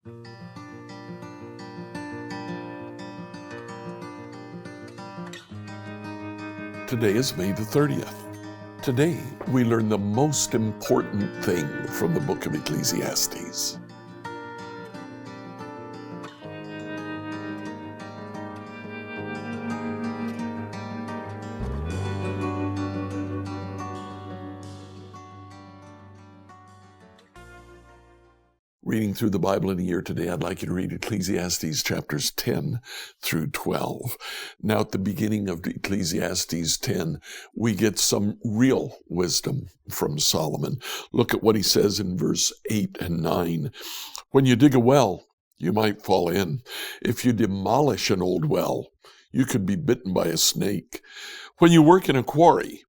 Today is May the 30th. Today, we learn the most important thing from the book of Ecclesiastes. Reading through the Bible in a year today, I'd like you to read Ecclesiastes chapters 10 through 12. Now, at the beginning of Ecclesiastes 10, we get some real wisdom from Solomon. Look at what he says in verse 8 and 9. When you dig a well, you might fall in. If you demolish an old well, you could be bitten by a snake. When you work in a quarry,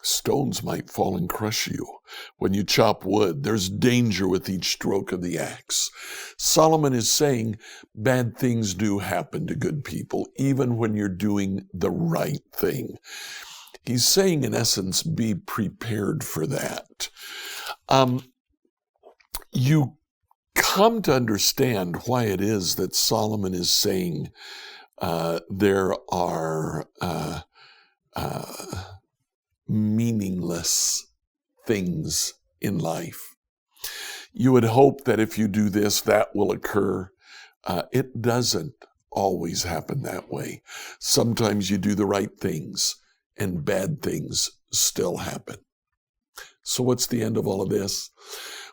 stones might fall and crush you. When you chop wood, there's danger with each stroke of the axe. Solomon is saying bad things do happen to good people, even when you're doing the right thing. He's saying, in essence, be prepared for that. You come to understand why it is that Solomon is saying there are meaningless things in life. You would hope that if you do this, that will occur. It doesn't always happen that way. Sometimes you do the right things and bad things still happen. So what's the end of all of this?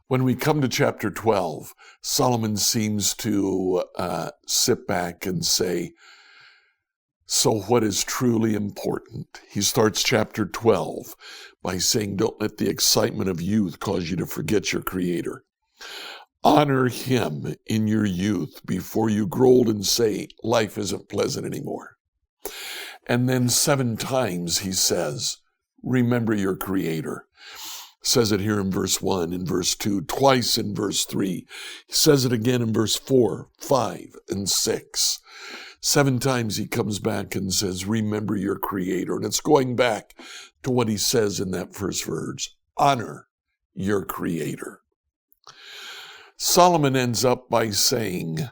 When we come to chapter 12, Solomon seems to sit back and say, so what is truly important? He starts chapter 12 by saying, don't let the excitement of youth cause you to forget your Creator. Honor Him in your youth before you grow old and say, life isn't pleasant anymore. And then 7 times he says, remember your Creator. Says it here in verse 1, in verse 2, twice in verse 3. He says it again in verse 4, 5, and 6. 7 times he comes back and says, remember your Creator. And it's going back to what he says in that first verse, honor your Creator. Solomon ends up by saying,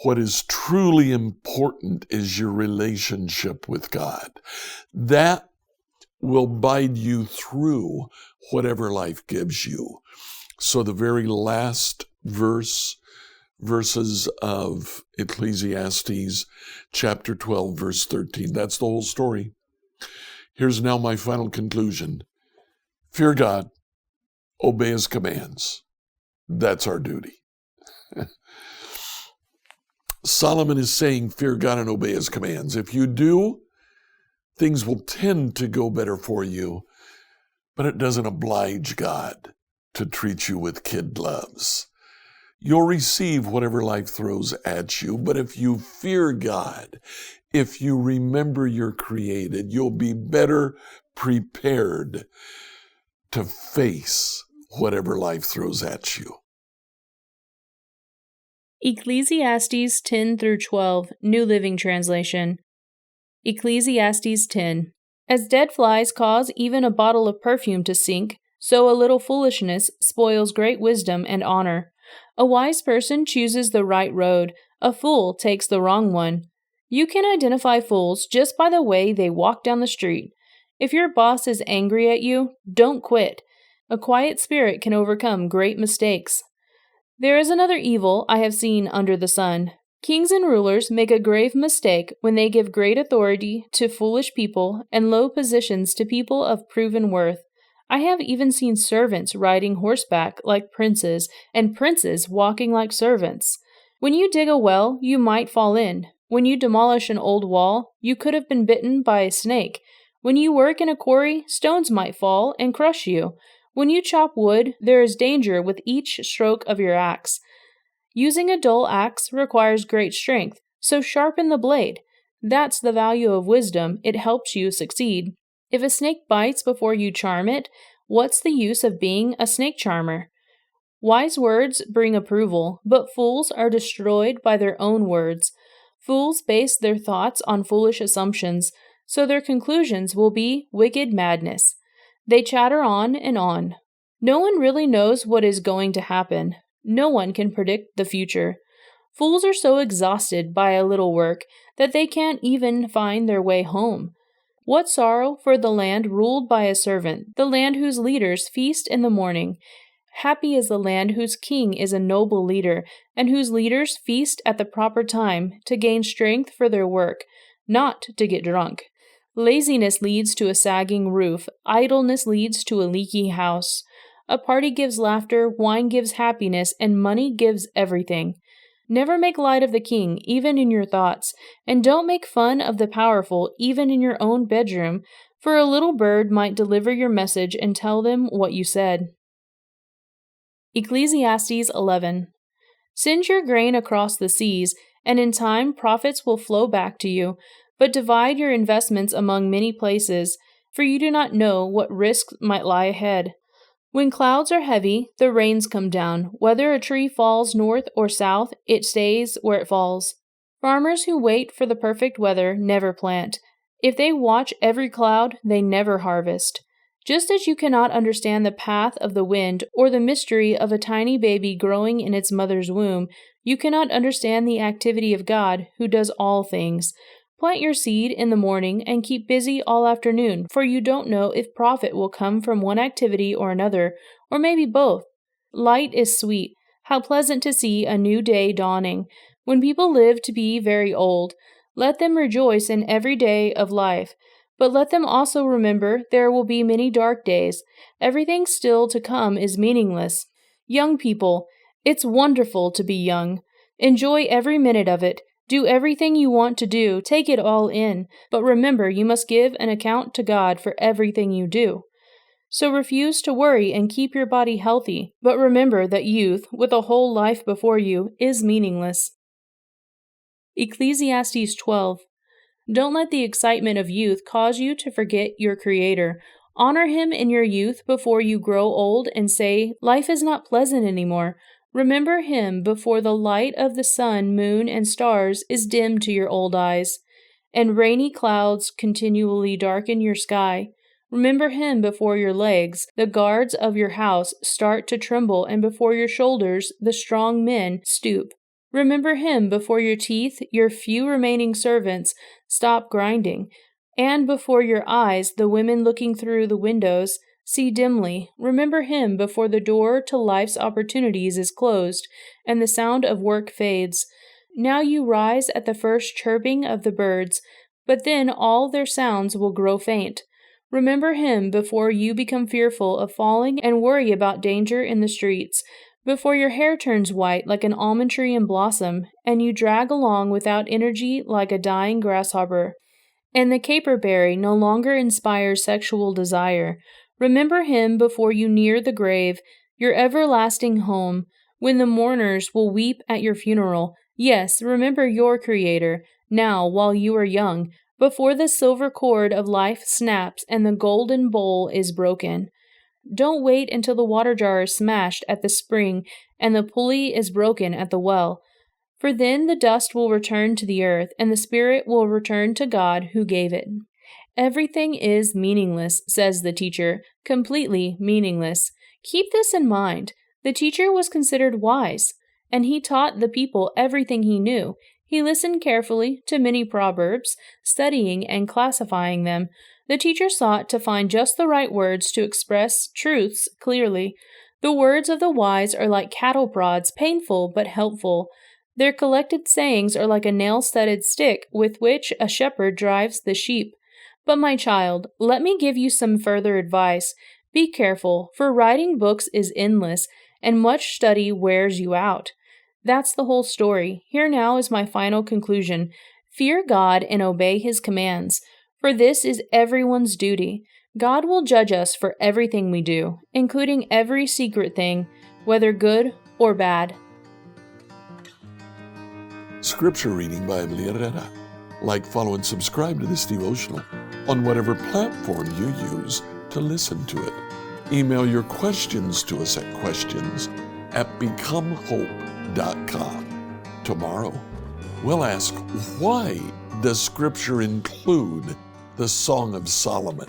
what is truly important is your relationship with God. That will guide you through whatever life gives you. So the very last verses of Ecclesiastes chapter 12, verse 13. That's the whole story. Here's now my final conclusion. Fear God, obey His commands. That's our duty. Solomon is saying, fear God and obey His commands. If you do, things will tend to go better for you, but it doesn't oblige God to treat you with kid gloves. You'll receive whatever life throws at you, but if you fear God, if you remember you're created, you'll be better prepared to face whatever life throws at you. Ecclesiastes 10 through 12, New Living Translation. Ecclesiastes 10. As dead flies cause even a bottle of perfume to sink, so a little foolishness spoils great wisdom and honor. A wise person chooses the right road, a fool takes the wrong one. You can identify fools just by the way they walk down the street. If your boss is angry at you, don't quit. A quiet spirit can overcome great mistakes. There is another evil I have seen under the sun. Kings and rulers make a grave mistake when they give great authority to foolish people and low positions to people of proven worth. I have even seen servants riding horseback like princes, and princes walking like servants. When you dig a well, you might fall in. When you demolish an old wall, you could have been bitten by a snake. When you work in a quarry, stones might fall and crush you. When you chop wood, there is danger with each stroke of your axe. Using a dull axe requires great strength, so sharpen the blade. That's the value of wisdom. It helps you succeed. If a snake bites before you charm it, what's the use of being a snake charmer? Wise words bring approval, but fools are destroyed by their own words. Fools base their thoughts on foolish assumptions, so their conclusions will be wicked madness. They chatter on and on. No one really knows what is going to happen. No one can predict the future. Fools are so exhausted by a little work that they can't even find their way home. What sorrow for the land ruled by a servant, the land whose leaders feast in the morning. Happy is the land whose king is a noble leader, and whose leaders feast at the proper time to gain strength for their work, not to get drunk. Laziness leads to a sagging roof, idleness leads to a leaky house. A party gives laughter, wine gives happiness, and money gives everything. Never make light of the king, even in your thoughts, and don't make fun of the powerful, even in your own bedroom, for a little bird might deliver your message and tell them what you said. Ecclesiastes 11. Send your grain across the seas, and in time profits will flow back to you, but divide your investments among many places, for you do not know what risks might lie ahead. When clouds are heavy, the rains come down. Whether a tree falls north or south, it stays where it falls. Farmers who wait for the perfect weather never plant. If they watch every cloud, they never harvest. Just as you cannot understand the path of the wind or the mystery of a tiny baby growing in its mother's womb, you cannot understand the activity of God, who does all things. Plant your seed in the morning and keep busy all afternoon, for you don't know if profit will come from one activity or another, or maybe both. Light is sweet. How pleasant to see a new day dawning. When people live to be very old, let them rejoice in every day of life. But let them also remember there will be many dark days. Everything still to come is meaningless. Young people, it's wonderful to be young. Enjoy every minute of it. Do everything you want to do, take it all in, but remember you must give an account to God for everything you do. So refuse to worry and keep your body healthy, but remember that youth, with a whole life before you, is meaningless. Ecclesiastes 12. Don't let the excitement of youth cause you to forget your Creator. Honor Him in your youth before you grow old and say, life is not pleasant anymore. Remember Him before the light of the sun, moon, and stars is dim to your old eyes, and rainy clouds continually darken your sky. Remember Him before your legs, the guards of your house, start to tremble, and before your shoulders, the strong men stoop. Remember Him before your teeth, your few remaining servants, stop grinding, and before your eyes, the women looking through the windows, see dimly. Remember Him before the door to life's opportunities is closed, and the sound of work fades. Now you rise at the first chirping of the birds, but then all their sounds will grow faint. Remember Him before you become fearful of falling and worry about danger in the streets, before your hair turns white like an almond tree in blossom, and you drag along without energy like a dying grasshopper, and the caperberry no longer inspires sexual desire. Remember Him before you near the grave, your everlasting home, when the mourners will weep at your funeral. Yes, remember your Creator, now while you are young, before the silver cord of life snaps and the golden bowl is broken. Don't wait until the water jar is smashed at the spring and the pulley is broken at the well, for then the dust will return to the earth, and the spirit will return to God who gave it. Everything is meaningless, says the teacher, completely meaningless. Keep this in mind. The teacher was considered wise, and he taught the people everything he knew. He listened carefully to many proverbs, studying and classifying them. The teacher sought to find just the right words to express truths clearly. The words of the wise are like cattle prods, painful but helpful. Their collected sayings are like a nail-studded stick with which a shepherd drives the sheep. But my child, let me give you some further advice. Be careful, for writing books is endless, and much study wears you out. That's the whole story. Here now is my final conclusion. Fear God and obey His commands, for this is everyone's duty. God will judge us for everything we do, including every secret thing, whether good or bad. Scripture reading by Emily Herrera. Like, follow, and subscribe to this devotional on whatever platform you use to listen to it. Email your questions to us at questions@becomehope.com. Tomorrow, we'll ask, why does Scripture include the Song of Solomon?